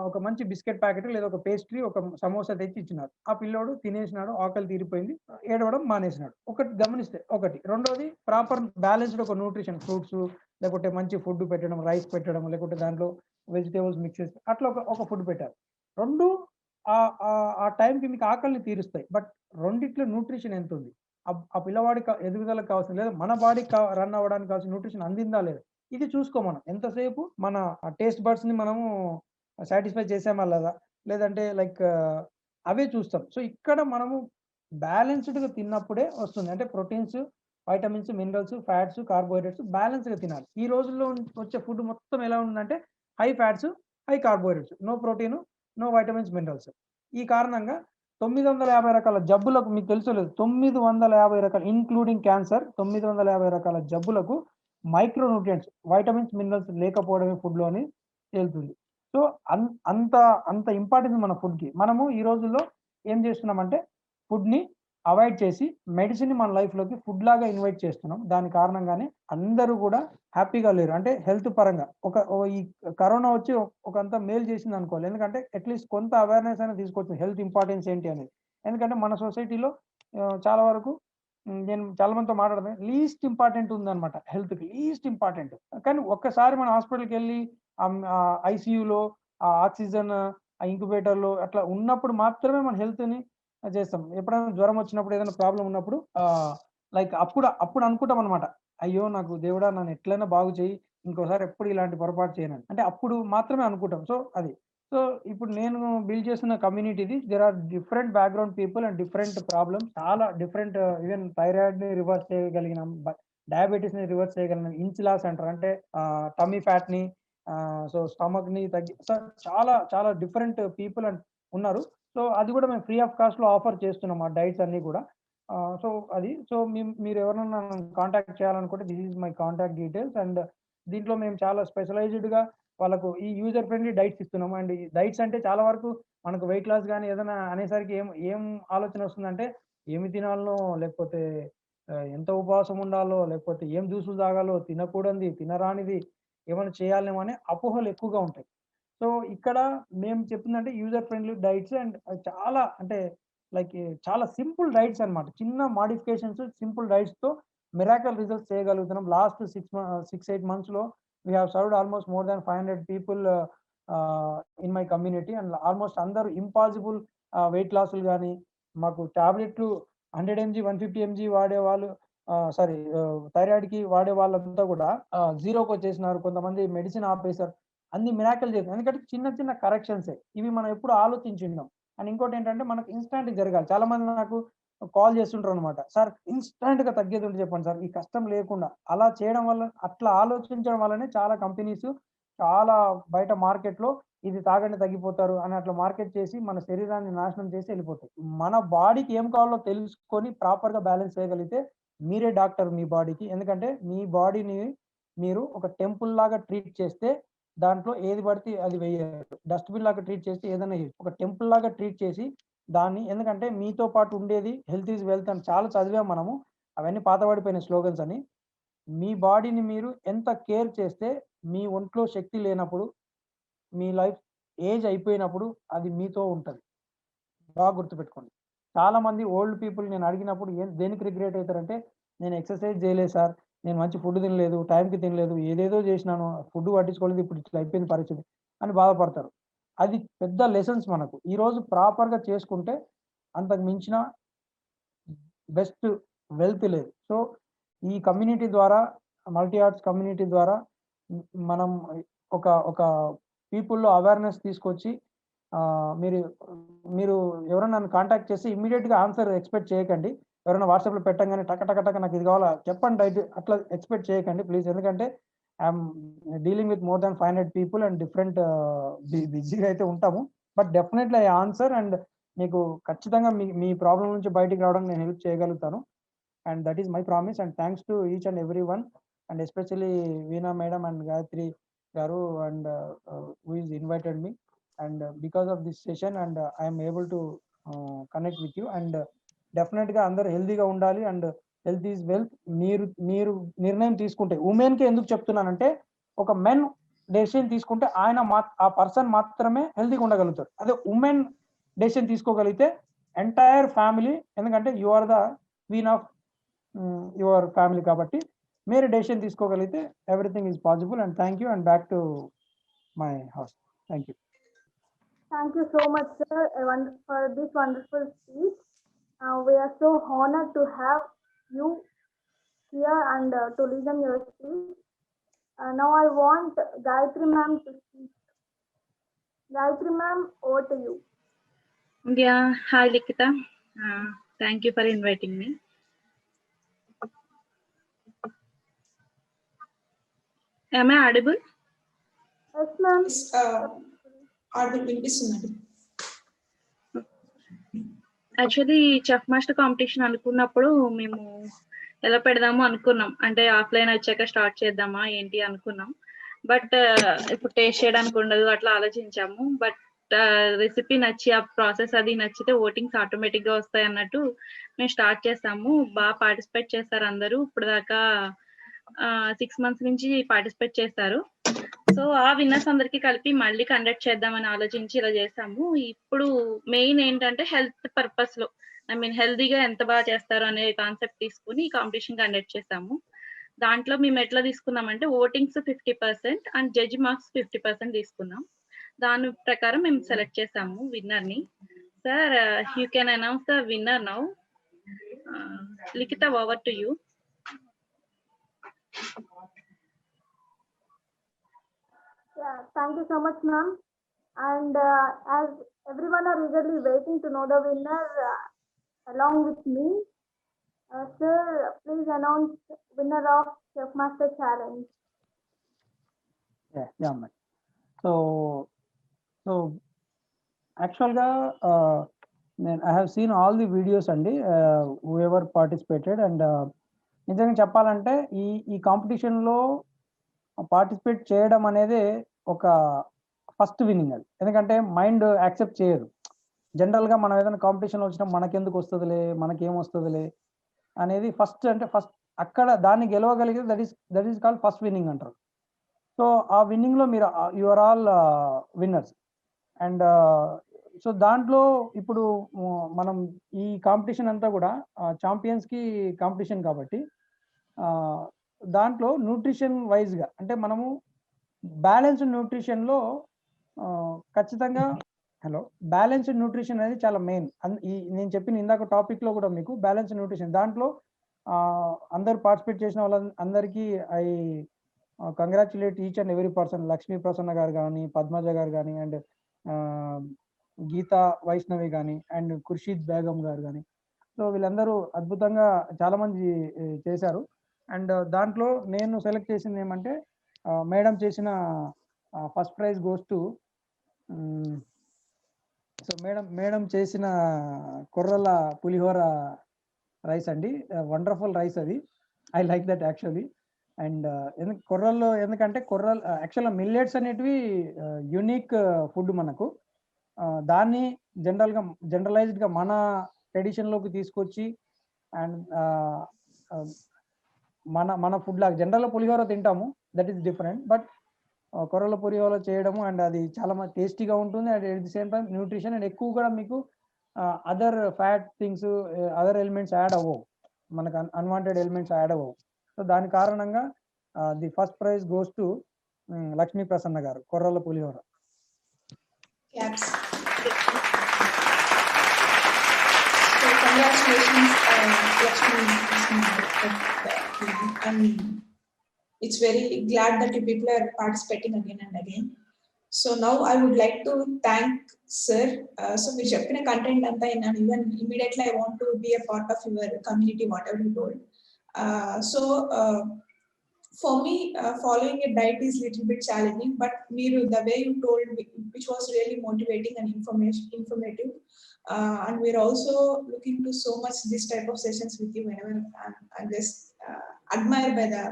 ఒక మంచి బిస్కెట్ ప్యాకెట్ లేదా ఒక పేస్ట్రీ, ఒక సమోసా తెచ్చి ఇచ్చినారు. ఆ పిల్లోడు తినేసినాడు. ఆకలి తీరిపోయింది. ఏడవడం మానేసినాడు. ఒకటి గమనిస్తే ఒకటి. రెండోది ప్రాపర్ బ్యాలెన్స్‌డ్ ఒక న్యూట్రిషన్ ఫ్రూట్స్ లేకపోతే మంచి ఫుడ్ పెట్టడం, రైస్ పెట్టడం, లేకపోతే దాంట్లో వెజిటబుల్స్ మిక్స్ చేసి అట్లా ఒక ఫుడ్ పెట్టారు. 2 ఆ టైంకి మీకు ఆకలిని తీరుస్తాయి. బట్ రెండిట్లో న్యూట్రిషన్ ఎంతుంది? ఆ పిల్లవాడికి ఎదుగుదలకు కావాల్సిన లేదా మన బాడీకి రన్ అవ్వడానికి కావాల్సిన న్యూట్రిషన్ అందిందా లేదా? ఇది చూసుకోం మనం. ఎంతసేపు మన టేస్ట్ బడ్స్‌ని మనము సాటిస్ఫై చేసామా లేదా? లేదంటే లైక్ అవే చూస్తాం. సో, ఇక్కడ మనము బ్యాలెన్స్‌డ్‌గా తిన్నప్పుడే వస్తుంది. అంటే proteins, vitamins, minerals, fats, carbohydrates బ్యాలెన్స్‌గా తినాలి. ఈ రోజుల్లో వచ్చే ఫుడ్ మొత్తం ఎలా ఉందంటే high fats, high carbohydrates. No protein, no vitamins, minerals. ఈ కారణంగా 950 రకాల జబ్బులకు మీకు తెలుసో లేదో 950 రకాల ఇంక్లూడింగ్ క్యాన్సర్ 950 రకాల జబ్బులకు మైక్రో న్యూట్రియంట్స్, వైటమిన్స్, మినరల్స్ లేకపోవడమే ఫుడ్‌లో అని తేలుతుంది. సో, అంత అంత ఇంపార్టెన్స్ మన ఫుడ్‌కి. మనము ఈ రోజుల్లో ఏం చేస్తున్నామంటే ఫుడ్‌ని అవాయిడ్ చేసి మెడిసిన్‌ని మన లైఫ్‌లోకి ఫుడ్‌లాగా ఇన్వైట్ చేస్తున్నాం. దాని కారణంగానే అందరూ కూడా హ్యాపీగా లేరు. అంటే హెల్త్ పరంగా ఈ కరోనా వచ్చి ఒకంత మేలు చేసిందనుకోవాలి. ఎందుకంటే అట్‌లీస్ట్ కొంత అవేర్‌నెస్ అయినా తీసుకొచ్చింది. హెల్త్ ఇంపార్టెన్స్ ఏంటి అనేది. ఎందుకంటే మన సొసైటీలో చాలా వరకు నేను చాలా మందితో మాట్లాడుతాను. లీస్ట్ ఇంపార్టెంట్ ఉందన్నమాట హెల్త్‌కి. Least important. కానీ ఒక్కసారి మనం హాస్పిటల్‌కెళ్ళి ఐసీయూలో ఆ ఆక్సిజన్ ఆ ఇంక్యుబేటర్లో అట్లా ఉన్నప్పుడు మాత్రమే మన హెల్త్ని చేస్తాం. ఎప్పుడైనా జ్వరం వచ్చినప్పుడు ఏదైనా ప్రాబ్లం ఉన్నప్పుడు లైక్ అప్పుడు అనుకుంటాం అనమాట, అయ్యో నాకు దేవుడా నన్ను ఎట్లైనా బాగు చేయి, ఇంకోసారి ఎప్పుడు ఇలాంటి పొరపాటు చేయను అంటే అప్పుడు మాత్రమే అనుకుంటాం. సో అది సో ఇప్పుడు నేను బిల్డ్ చేస్తున్న కమ్యూనిటీది there are different background people and different problems, చాలా డిఫరెంట్. ఈవెన్ థైరాయిడ్ని రివర్స్ చేయగలిగినాం, డయాబెటీస్ని రివర్స్ చేయగలిగినాం, ఇంచ్ లాస్ అంటారు అంటే టమ్మీ ఫ్యాట్ని, సో స్టమక్ని సో చాలా చాలా డిఫరెంట్ పీపుల్ అండ్ ఉన్నారు. సో అది కూడా మేము ఫ్రీ ఆఫ్ కాస్ట్లో ఆఫర్ చేస్తున్నాం ఆ డైట్స్ అన్నీ కూడా. సో అది సో మీరు ఎవరైనా కాంటాక్ట్ చేయాలనుకుంటే this is my contact details. And దీంట్లో మేము చాలా స్పెషలైజ్డ్గా వాళ్ళకు ఈ యూజర్ ఫ్రెండ్లీ డైట్స్ ఇస్తున్నాము. అండ్ ఈ డైట్స్ అంటే చాలా వరకు మనకు వెయిట్ లాస్ కానీ ఏదైనా అనేసరికి ఏం ఏం ఆలోచన వస్తుందంటే ఏమి తినాలనో, లేకపోతే ఎంత ఉపవాసం ఉండాలో, లేకపోతే ఏం జ్యూసులు తాగాలో, తినకూడనిది తినరానిది ఏమైనా చేయాలేమో అనే అపోహలు ఎక్కువగా ఉంటాయి. సో ఇక్కడ మేము చెప్తుందంటే యూజర్ ఫ్రెండ్లీ డైట్స్ అండ్ చాలా అంటే లైక్ చాలా సింపుల్ డైట్స్ అన్నమాట. చిన్న మోడిఫికేషన్స్ సింపుల్ డైట్స్‌తో మిరాకిల్ రిజల్ట్స్ చేయగలుగుతున్నాం. లాస్ట్ 6-8 మంత్స్‌లో we have served almost more than 500 people in my community. And almost అందరూ ఇంపాసిబుల్ వెయిట్ లాస్‌లు గాని, మాకు టాబ్లెట్లు 100 ఎంజీ, 150 ఎంజీ వాడేవాళ్ళు, థైరాయిడ్‌కి వాడే వాళ్ళంతా కూడా జీరోకొచ్చేసినారు. కొంతమంది మెడిసిన్ ఆపేసారు. అన్ని మిరాకిల్ చేసాం. ఎందుకంటే చిన్న చిన్న కరెక్షన్సే. ఇవి మనం ఎప్పుడు ఆలోచించుండం. అండ్ ఇంకోటేంటంటే మనకు ఇన్‌స్టాంట్‌గా జరగాలి. చాలా మంది నాకు కాల్ చేస్తుంటారనమాట. సార్ ఇన్‌స్టాంట్‌గా తగ్గేదుంటే చెప్పండి సార్. ఈ కష్టం లేకుండా. అలా చేయడం వల్ల, అట్లా ఆలోచించడం వల్లనే చాలా కంపెనీస్ చాలా బయట మార్కెట్‌లో ఇది తాగండి తగ్గిపోతారు అని అట్లా మార్కెట్ చేసి మన శరీరాన్ని నాశనం చేసి ఎళ్ళిపోతాయి. మన బాడీకి ఏం కావాలో తెలుసుకొని ప్రాపర్‌గా బ్యాలెన్స్ చేయగలిగితే మీరే డాక్టర్ మీ బాడీకి. ఎందుకంటే మీ బాడీని మీరు ఒక టెంపుల్ లాగా ట్రీట్ చేస్తే దాంట్లో ఏది పడితే అది వెయ్యరు. డస్ట్‌బిన్ లాగా ట్రీట్ చేస్తే ఏదైనా ఎయొచ్చు. ఒక టెంపుల్ లాగా ట్రీట్ చేసి దాన్ని, ఎందుకంటే మీతో పాటు ఉండేది హెల్త్ ఈజ్ వెల్త్ అని చాలా చదివాం మనము. అవన్నీ పాతబడిపోయిన స్లోగన్స్ అని. మీ బాడీని మీరు ఎంత కేర్ చేస్తే మీ ఒంట్లో శక్తి లేనప్పుడు, మీ లైఫ్ ఏజ్ అయిపోయినప్పుడు అది మీతో ఉంటది. బాగా గుర్తుపెట్టుకోండి. చాలామంది ఓల్డ్ పీపుల్ నేను అడిగినప్పుడు దేనికి రిగ్రెట్ అయితారంటే, నేను ఎక్సర్‌సైజ్ చేయలేదు సార్. నేను మంచి ఫుడ్ తినలేదు, టైంకి తినలేదు, ఏదేదో చేసినాను. ఫుడ్ పట్టించుకోలేదు. ఇప్పుడు ఇట్లా అయిపోయింది పరిస్థితి అని బాధపడతారు. అది పెద్ద లెసన్స్ మనకు. ఈరోజు ప్రాపర్‌గా చేసుకుంటే అంతకు మించిన బెస్ట్ వెల్త్ లేదు. సో ఈ కమ్యూనిటీ ద్వారా, మల్టీ ఆర్ట్స్ కమ్యూనిటీ ద్వారా మనం ఒక ఒక పీపుల్‌లో అవేర్‌నెస్ తీసుకొచ్చి మీరు మీరు ఎవరైనా నన్ను కాంటాక్ట్ చేసి ఇమ్మీడియేట్‌గా ఆన్సర్ ఎక్స్‌పెక్ట్ చేయకండి. ఎవరైనా వాట్సాప్‌లో పెట్టంగానే టక టక టక నాకు ఇది కావాలా చెప్పండి రైట్ అట్లా ఎక్స్‌పెక్ట్ చేయకండి ప్లీజ్. ఎందుకంటే I'm dealing with more than 500 people and different బిజీగా అయితే ఉంటాము. But definitely I answer and మీకు ఖచ్చితంగా మీ మీ ప్రాబ్లమ్ నుంచి బయటికి రావడానికి నేను హెల్ప్ చేయగలుగుతాను. And that is my promise. And thanks to each and everyone and especially Veena madam and Gayatri గారు and who is invited me. And because of this session and I am able to connect with you and డెఫినెట్‌గా అందరూ హెల్తీగా ఉండాలి అండ్ హెల్త్ ఈజ్ వెల్త్. మీరు నిర్ణయం తీసుకుంటే ఉమెన్‌కి ఎందుకు చెప్తున్నానంటే, ఒక మెన్ డెసిషన్ తీసుకుంటే ఆ పర్సన్ మాత్రమే హెల్తీగా ఉండగలుగుతారు. అదే ఉమెన్ డెసిషన్ తీసుకోగలిగితే ఎంటైర్ ఫ్యామిలీ, ఎందుకంటే you are the queen of your family కాబట్టి మీరు డెసిషన్ తీసుకోగలిగితే everything is possible. And thank you and back to my house. Thank you. Thank you so much, sir, for this wonderful speech. We are so honored to have you here and to listen your speech. Now I want Gayatri ma'am to speak. Gayatri ma'am, over to you. Yeah, hi Likita. Thank you for inviting me. Am I audible? Yes, ma'am. Audible వినిపిస్తుందండి. యాక్చువల్లీ చెఫ్ మాస్టర్ కాంపిటీషన్ అనుకున్నప్పుడు మేము ఎలా పెడదాము అనుకున్నాం, అంటే ఆఫ్లైన్ వచ్చాక స్టార్ట్ చేద్దామా ఏంటి అనుకున్నాం. బట్ ఇప్పుడు టేస్ట్ చేయడానికి ఉండదు అట్లా ఆలోచించాము. బట్ రెసిపీ నచ్చి ఆ ప్రాసెస్ అది నచ్చితే ఓటింగ్స్ ఆటోమేటిక్ గా వస్తాయి అన్నట్టు మేము స్టార్ట్ చేసాము. బాగా పార్టిసిపేట్ చేస్తారు అందరూ. ఇప్పుడు దాకా 6 months నుంచి పార్టిసిపేట్ చేస్తారు. సో ఆ విన్నర్స్ అందరికి కలిపి మళ్ళీ కండక్ట్ చేద్దామని ఆలోచించి ఇలా చేసాము. ఇప్పుడు మెయిన్ ఏంటంటే హెల్త్ పర్పస్ లో, ఐ మీన్ హెల్దీగా ఎంత బాగా చేస్తారు అనే కాన్సెప్ట్ తీసుకుని కాంపిటీషన్ కండక్ట్ చేసాము. దాంట్లో మేము ఎట్లా తీసుకున్నామంటే ఓటింగ్స్ 50% అండ్ జడ్జ్ మార్క్స్ 50% తీసుకున్నాం. దాని ప్రకారం మేము సెలెక్ట్ చేసాము విన్నర్ ని. Sir you can announce the winner now. Likhitha, over to you. Yeah, thank you so much, ma'am. And as everyone are eagerly waiting to know the winner along with me, sir, please announce winner of Chef Master Challenge. Yeah, man. So యాక్చువల్గా నేను I have seen all the videos అండి, హూఎవర్ పార్టిసిపేటెడ్. అండ్ నిజంగా చెప్పాలంటే ఈ కాంపిటీషన్లో పార్టిసిపేట్ చేయడం అనేది ఒక ఫస్ట్ విన్నింగ్ అది. ఎందుకంటే మైండ్ యాక్సెప్ట్ చేయదు. జనరల్గా మనం ఏదైనా కాంపిటీషన్ వచ్చినా మనకెందుకు వస్తుందిలే, మనకేం వస్తుందిలే అనేది ఫస్ట్ అక్కడ దాన్ని గెలవగలిగితే that is called first winning అంటారు. సో ఆ విన్నింగ్లో మీరు you are all winners. And so దాంట్లో ఇప్పుడు మనం ఈ కాంపిటీషన్ అంతా కూడా ఛాంపియన్స్కి కాంపిటీషన్ కాబట్టి దాంట్లో న్యూట్రిషన్ వైజ్గా అంటే మనము బ్యాలెన్స్డ్ న్యూట్రిషన్లో ఖచ్చితంగా బ్యాలెన్స్డ్ న్యూట్రిషన్ అనేది చాలా మెయిన్. నేను చెప్పిన ఇందాక టాపిక్లో కూడా మీకు బ్యాలెన్స్డ్ న్యూట్రిషన్ దాంట్లో అందరు పార్టిసిపేట్ చేసిన వాళ్ళందరికీ I congratulate each and every person. Lakshmi Prasanna గారు కానీ, పద్మజ గారు కానీ, అండ్ గీతా వైష్ణవి కానీ, అండ్ ఖుర్షీద్ బేగం గారు కానీ. సో వీళ్ళందరూ అద్భుతంగా చాలామంది చేశారు. అండ్ దాంట్లో నేను సెలెక్ట్ చేసింది ఏమంటే మేడం చేసిన first prize goes to so madam చేసిన కొర్రల పులిహోర రైస్ అండి. వండర్ఫుల్ రైస్ అది. I like that actually. And కొర్రల్లో ఎందుకంటే యాక్చువల్గా మిల్లెట్స్ అనేటివి యూనిక్ ఫుడ్ మనకు. దాన్ని జనరలైజ్డ్గా మన ట్రెడిషన్లోకి తీసుకొచ్చి అండ్ మన ఫుడ్ లాగా జనరల్గా పులిహోర తింటాము, దట్ ఈస్ డిఫరెంట్. బట్ కొర్రల పులిహోర చేయడము అండ్ అది చాలా టేస్టీగా ఉంటుంది. And at the same time nutrition and ఎక్కువ కూడా మీకు other fat things, other elements add అవ్వవు, మనకు అన్వాంటెడ్ ఎలిమెంట్స్ యాడ్ అవ్వవు. సో దాని కారణంగా the first prize goes to Lakshmi Prasanna గారు, కొర్రల పులిహోర. Congratulations, Lakshmi. And it's very glad that you people are participating again and again. So now I would like to thank sir. So we cheppina content anta and even immediately I want to be a part of your community, whatever you told. For me, following a diet is little bit challenging, but Meeru, the way you told, which was really motivating and informative, and we're also looking to so much this type of sessions with you whenever I'm just admired by the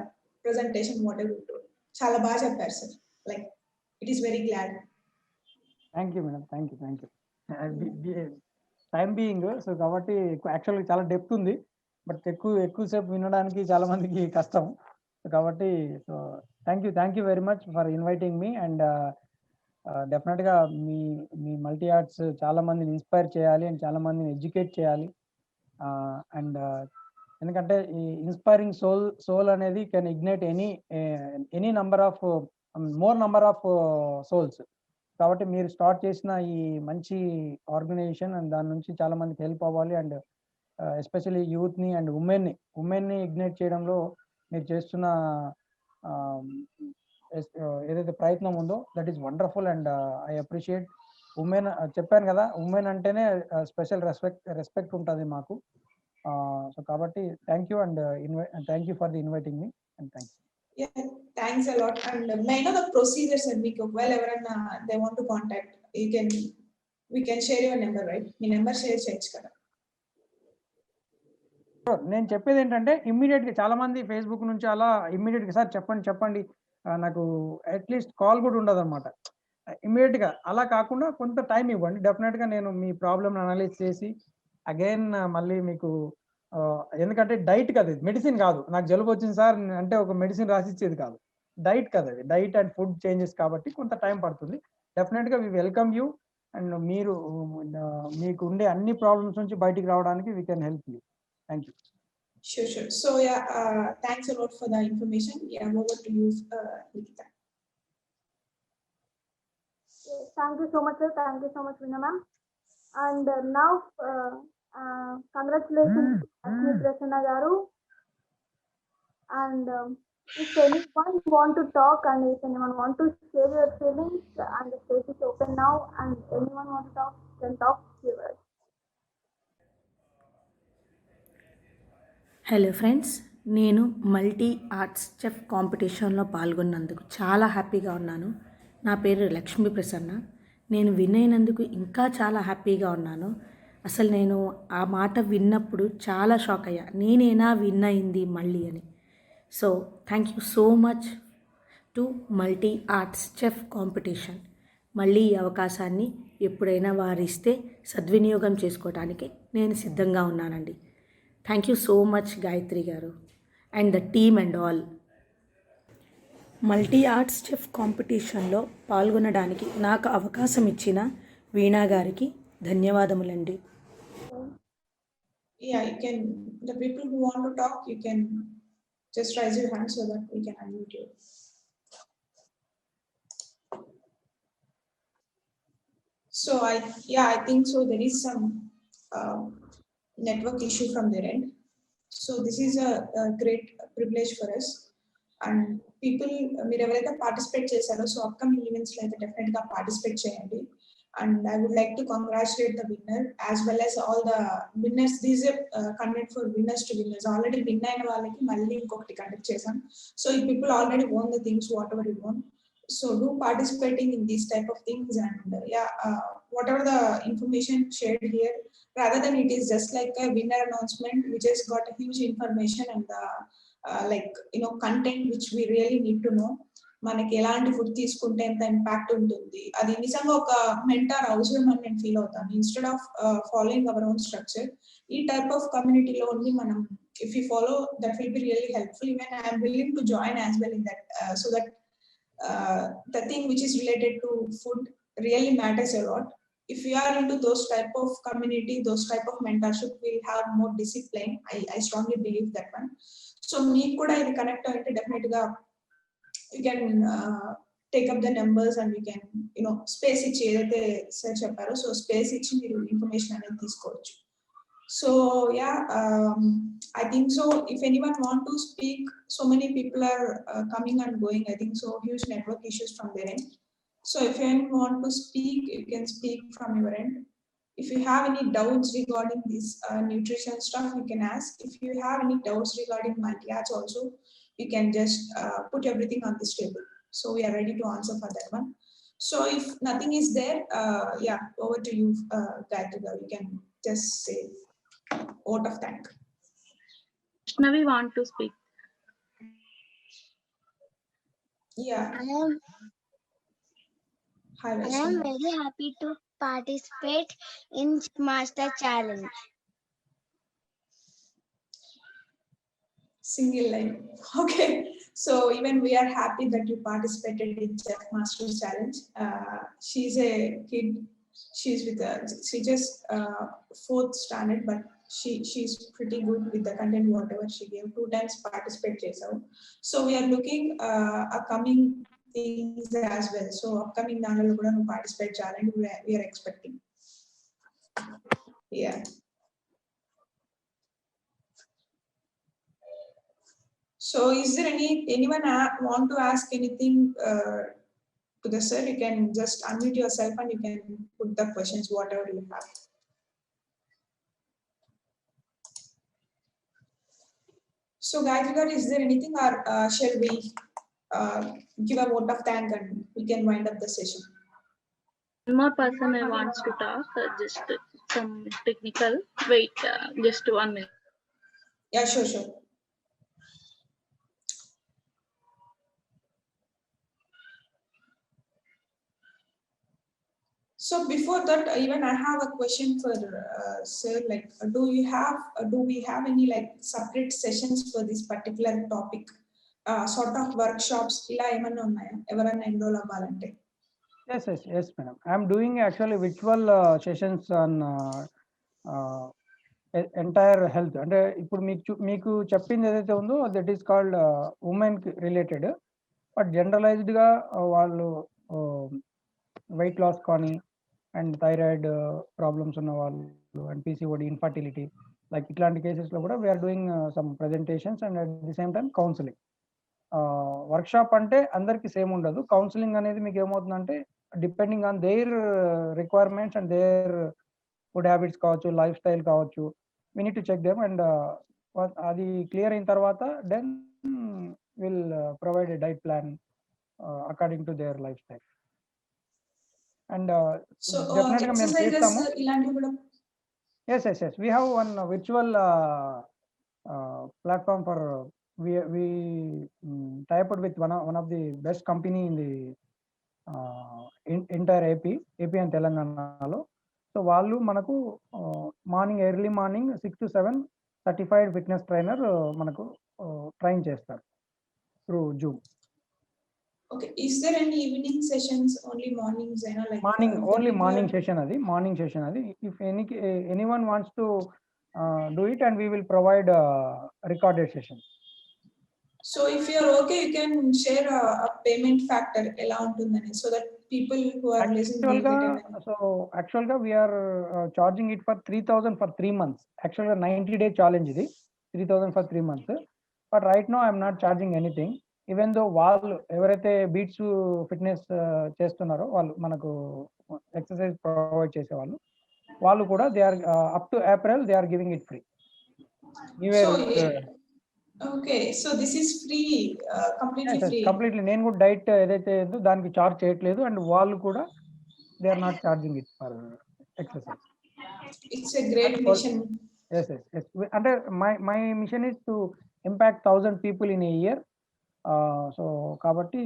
presentation, whatever you told. Chala baga chepparu sir. Like, it is very glad. Thank you, madam. Thank you. Time being so కాబట్టి యాక్చువల్గా చాలా డెప్త్ ఉంది, బట్ ఎక్కువసేపు వినడానికి చాలా మందికి కష్టం. కాబట్టి so thank you very much for inviting me. And డెఫినెట్గా మీ మల్టీ ఆర్ట్స్ చాలా మందిని ఇన్స్పైర్ చేయాలి అండ్ చాలా మందిని ఎడ్యుకేట్ చేయాలి. అండ్ ఎందుకంటే ఈ ఇన్స్పైరింగ్ సోల్ అనేది can ignite any more number of souls. కాబట్టి మీరు స్టార్ట్ చేసిన ఈ మంచి ఆర్గనైజేషన్ అండ్ దాని నుంచి చాలా మందికి హెల్ప్ అవ్వాలి. అండ్ ఎస్పెషల్లీ యూత్ని అండ్ ఉమెన్ని ఇగ్నైట్ చేయడంలో మీరు చేస్తున్న ఏదైతే ప్రయత్నం ఉందో that is wonderful. And I appreciate women. చెప్పాను కదా, ఉమెన్ అంటేనే స్పెషల్ రెస్పెక్ట్ ఉంటుంది మాకు. సో కాబట్టి thank you and thank you for the inviting me and thank you. Yeah, thanks a lot. And may I know the procedures and well everyone they want to contact, we can share your number, right? Me number share చేయొచ్చు కదా. నేను చెప్పేది ఏంటంటే ఇమ్మీడియట్గా చాలా మంది ఫేస్బుక్ నుంచి అలా ఇమ్మీడియట్గా సార్ చెప్పండి నాకు అట్లీస్ట్ కాల్ కూడా ఉండదు అనమాట. ఇమ్మీడియట్గా అలా కాకుండా కొంత టైం ఇవ్వండి. డెఫినెట్గా నేను మీ ప్రాబ్లమ్ అనలైజ్ చేసి అగైన్ మళ్ళీ మీకు, ఎందుకంటే డైట్ కదా, మెడిసిన్ కాదు. నాకు జలుబు వచ్చింది సార్ అంటే ఒక మెడిసిన్ రాసిచ్చేది కాదు, డైట్ కదా, అది డైట్ అండ్ ఫుడ్ చేంజెస్ కాబట్టి కొంత టైం పడుతుంది. డెఫినెట్గా వి వెల్కమ్ యూ. అండ్ మీకు ఉండే అన్ని ప్రాబ్లమ్స్ నుంచి బయటికి రావడానికి we can help you. Thank you. Sure. So yeah, thanks a lot for the information. Yeah, over to you, Nikita. Thank you so much, sir. Thank you so much, Veena ma'am. And now, congratulations, Lakshmi Prasanna garu. And if anyone want to talk and if anyone want to share your feelings, and the stage is open now. And anyone want to talk can talk. Viewers. Hello friends, నేను మల్టీ ఆర్ట్స్ చెఫ్ కాంపిటీషన్లో పాల్గొన్నందుకు చాలా హ్యాపీగా ఉన్నాను. నా పేరు లక్ష్మీ ప్రసన్న. నేను విన్ అయినందుకు ఇంకా చాలా హ్యాపీగా ఉన్నాను. అసలు నేను ఆ మాట విన్నప్పుడు చాలా షాక్ అయ్యా, నేనేనా విన్ అయింది మళ్ళీ అని. So thank you so much to multi arts chef competition. మళ్ళీ ఈ అవకాశాన్ని ఎప్పుడైనా వారిస్తే సద్వినియోగం చేసుకోవడానికి నేను సిద్ధంగా ఉన్నానండి. Thank you so much Gayatri గారు and the team and all. Multi arts chef కాంపిటీషన్లో పాల్గొనడానికి నాకు అవకాశం ఇచ్చిన వీణా గారికి ధన్యవాదములండి. Yeah, you can, the people who want to talk, you can just raise your hand so that we can unmute you. So I think so there is some network issue from their end. So this is a great privilege for us. And people, మీరు ఎవరైతే పార్టిసిపేట్ చేశారో సో అప్కమింగ్ ఈవెంట్స్లో అయితే డెఫినెట్గా పార్టిసిపేట్ చేయండి. And I would like to congratulate the winner as well as all the winners. These are conduct for winners to winners. Already win అయిన వాళ్ళకి మళ్ళీ ఇంకొకటి కండక్ట్ చేశాం. So if people already won the things, whatever you won, so do participating in these type of things. And whatever the information shared here, rather than it is just like a winner announcement, we just got a huge information and content which we really need to know. మనకి ఎలాంటి ఫుడ్ తీసుకుంటే ఎంత ఇంపాక్ట్ ఉంటుంది, అది నిజంగా ఒక మెంటార్ అవసరం అని నేను ఫీల్ అవుతాను. Instead of following our own structure, ఈ టైప్ ఆఫ్ కమ్యూనిటీలో ఉండి మనం if you follow that will be really helpful. Even I'm willing to join as well in that so that the thing which is related to food really matters a lot. If we are into those type of community, those type of mentorship, we'll have more discipline. I strongly believe that one. So meeku kuda idi connect ayinte definitely ga you can take up the numbers and you can space ichi edaithe search chepparo so space ichi meeru information anedi teesukovachu. So I think so if anyone want to speak, so many people are coming and going. I think so huge network issues from their end. So if anyone want to speak, you can speak from your end. If you have any doubts regarding this nutrition stuff, you can ask. If you have any doubts regarding multi-arts also, you can just put everything on this table. So we are ready to answer for that one. So if nothing is there, over to you, Gayatri. You can just say vote of thank. Vaishnavi want to speak. Yeah. Hi, I am Vaishnavi. very happy to participate in Master Challenge. Single line. Okay. So even we are happy that you participated in Chef Master Challenge. She's a kid. She's with she just 4th standard, but she's pretty good with the content whatever she gave. 2 times participate chesav. So we are looking upcoming things as well. So upcoming danalo kuda nu participate challenge we are expecting. Yeah. So is there anyone want to ask anything to the sir? You can just unmute yourself and you can put the questions whatever you have. So Gayatri, is there anything or shall we give a vote of thank and we can wind up the session? One more person wants to talk. Just some technical. Wait, just 1 minute. Yeah, sure. So before that, even I have a question for sir. Like, do we have any like separate sessions for this particular topic? Sort of workshops ila emanna unnaya evaranna enroll avvalante? Yes, madam. I am doing actually virtual sessions on entire health. అంటే ఇప్పుడు మీకు చెప్పింది ఏదైతే ఉందో that is called women related, but జనరలైజ్డ్గా వాళ్ళు వెయిట్ లాస్ కానీ అండ్ థైరాయిడ్ ప్రాబ్లమ్స్ ఉన్న వాళ్ళు అండ్ పీసీఓడి ఇన్ఫర్టిలిటీ లైక్ ఇట్లాంటి కేసెస్లో కూడా we're doing some presentations and at the same time counselling. Workshop అంటే అందరికీ సేమ్ ఉండదు. కౌన్సిలింగ్ అనేది మీకు ఏమవుతుందంటే depending on their requirements and their food habits కావచ్చు, లైఫ్ స్టైల్ కావచ్చు, we need to check them and అది క్లియర్ అయిన తర్వాత then will provide a diet plan according to their lifestyle. And so డెఫినెట్గా మేము ఎక్సర్సైజెస్ చేస్తాము. ఇలాంటివి కూడా Yes. We have one virtual platform for we tie up with one of the best company in the entire AP and Telanganalo. So వాళ్ళు మనకు morning early morning 6 to 7 certified fitness trainer మనకు ట్రైన్ చేస్తారు through Zoom. Okay, is there any evening sessions, only mornings, like morning session adi if anyone wants to do it, and we will provide recorded session. So if you are okay, you can share a payment factor ela untundani, so that people who are listening actually we are charging it for 3,000 for 3 months. Actually 90-day challenge idi 3,000 for 3 months, but right now I am not charging anything. Even though వాళ్ళు ఎవరైతే బీట్స్ ఫిట్నెస్ చేస్తున్నారో వాళ్ళు మనకు ఎక్సర్సైజ్ ప్రొవైడ్ చేసేవాళ్ళు వాళ్ళు కూడా they are up to April they are giving it free. Okay, so this is free, completely. నేను కూడా డైట్ ఏదైతే దానికి చార్జ్ చేయట్లేదు, అండ్ వాళ్ళు కూడా they are not charging it for exercise. It's a great mission. yes అంటే my mission is to impact 1000 people in a year. So కాబట్టి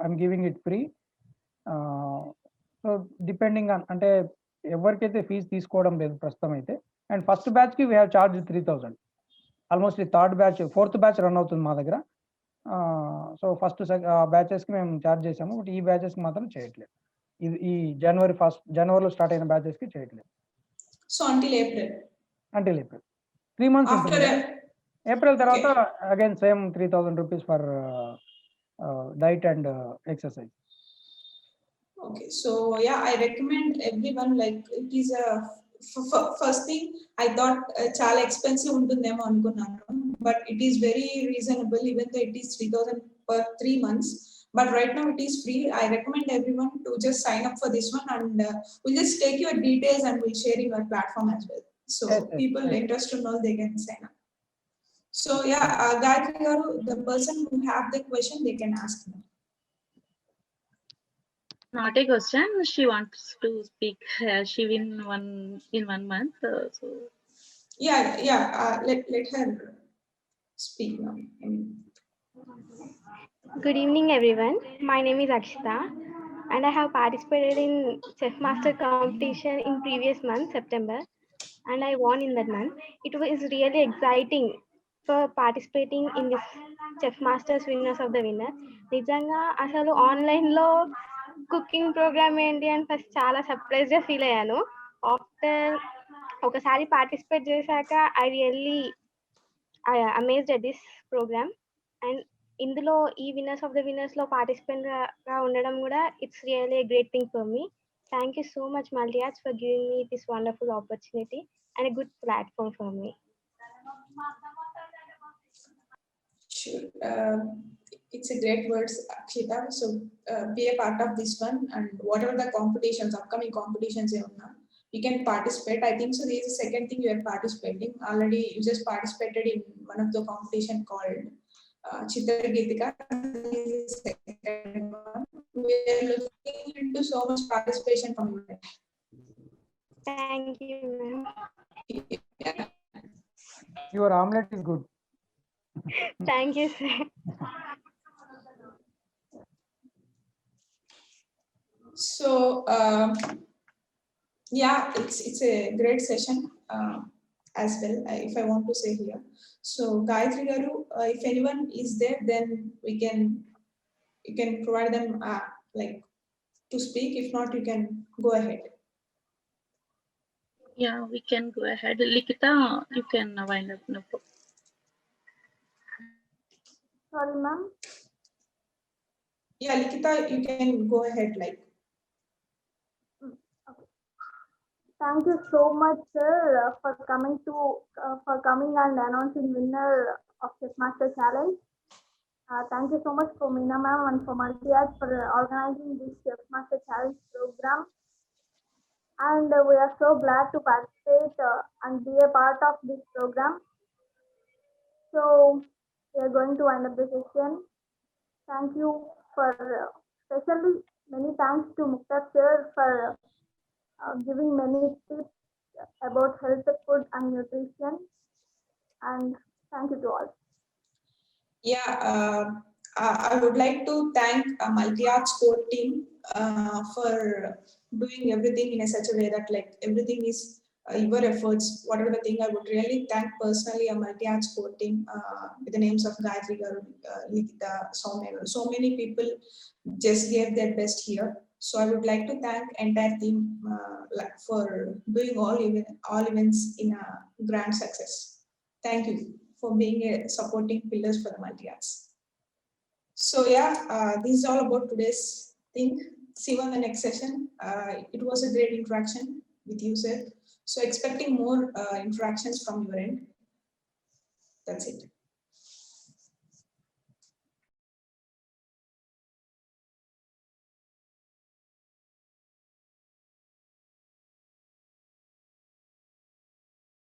I'm giving it free. So depending on అంటే ఎవరికైతే ఫీజు తీసుకోవడం లేదు ప్రస్తుతం అయితే. అండ్ ఫస్ట్ బ్యాచ్కి we have charge 3,000. Almost third batch, fourth batch run అవుతుంది మా దగ్గర. సో ఫస్ట్ బ్యాచెస్కి మేము చార్జ్ చేసాము, బట్ ఈ బ్యాచెస్కి మాత్రం చేయట్లేదు. ఈ జనవరిలో స్టార్ట్ అయిన బ్యాచెస్కి చేయట్లేదు. సో అంటిల్ ఏప్రిల్ 3 months ఉంటుంది. ఏప్రిల్ తర్వాత again same 3,000 rupees for diet and exercise. Okay, so yeah, I recommend everyone, like it is a first thing I thought చాలా expensive ఉంటుందేమో అనుకున్నాను, but it is very reasonable, even though it is 3,000 per 3 months, but right now it is free. I recommend everyone to just sign up for this one, and we'll just take your details and we'll share in our platform as well, so people interested to know they can sign up. So yeah, Gayatri garu, the person who have the question, they can ask now. Not a question. She wants to speak. She win in 1 month. So Let her speak now. Good evening, everyone. My name is Akshita, and I have participated in Chef Master competition in previous month, September, and I won in that month. It was really exciting for participating in this Chef Masters Winners of the Winner. నిజంగా అసలు ఆన్లైన్లో కుకింగ్ ప్రోగ్రామ్ ఏంటి అని ఫస్ట్ చాలా సర్ప్రైజ్గా ఫీల్ అయ్యాను. ఆఫ్టర్ ఒకసారి పార్టిసిపేట్ చేశాక I really amazed at this programme. And ఇందులో ఈ విన్నర్స్ ఆఫ్ ద విన్నర్స్ లో పార్టిసిపెంట్ గా ఉండడం కూడా it's really a great thing for me. Thank you so much Multiarts for giving me this wonderful opportunity and a good platform for me. Sure. It's a great words, Akshita. So be a part of this one, and whatever the competitions, upcoming competitions you can participate. I think so this is the second thing you are participating. Already you just participated in one of the competition called Chitragitika. We are looking into so much participation from you. Thank you, ma'am. Yeah. Your omelette is good. Thank you, sir. So yeah, it's a great session as well, if I want to say here. So Gayatri garu, if anyone is there, then you can provide them like to speak. If not, you can go ahead. yeah, we can go ahead. Likita, you can wind up. No problem. Sorry, ma'am. Yeah, Likita, you can go ahead. Like Thank you so much, sir, for coming and announcing winner of Chef Master Challenge. Thank you so much for Meena ma'am and for Multiart for organizing this Chef Master Challenge program. And we are so glad to participate and be a part of this program. So we are going to wind up the session. Thank you for especially many thanks to Mukta sir for giving many tips about health, food, and nutrition. And thank you to all. Yeah, I would like to thank Multi-Arts core team for doing everything in such a way that like everything is your efforts, whatever the thing. I would really thank personally a Multi-Arts core team with the names of Gayatri Garu, Likita, Soumya. So many people just gave their best here. So I would like to thank entire team like for doing all events in a grand success. Thank you for being a supporting pillars for the Multi-Arts. So yeah, this is all about today's thing. See you on the next session. It was a great interaction with you, sir. So expecting more interactions from your end. That's it.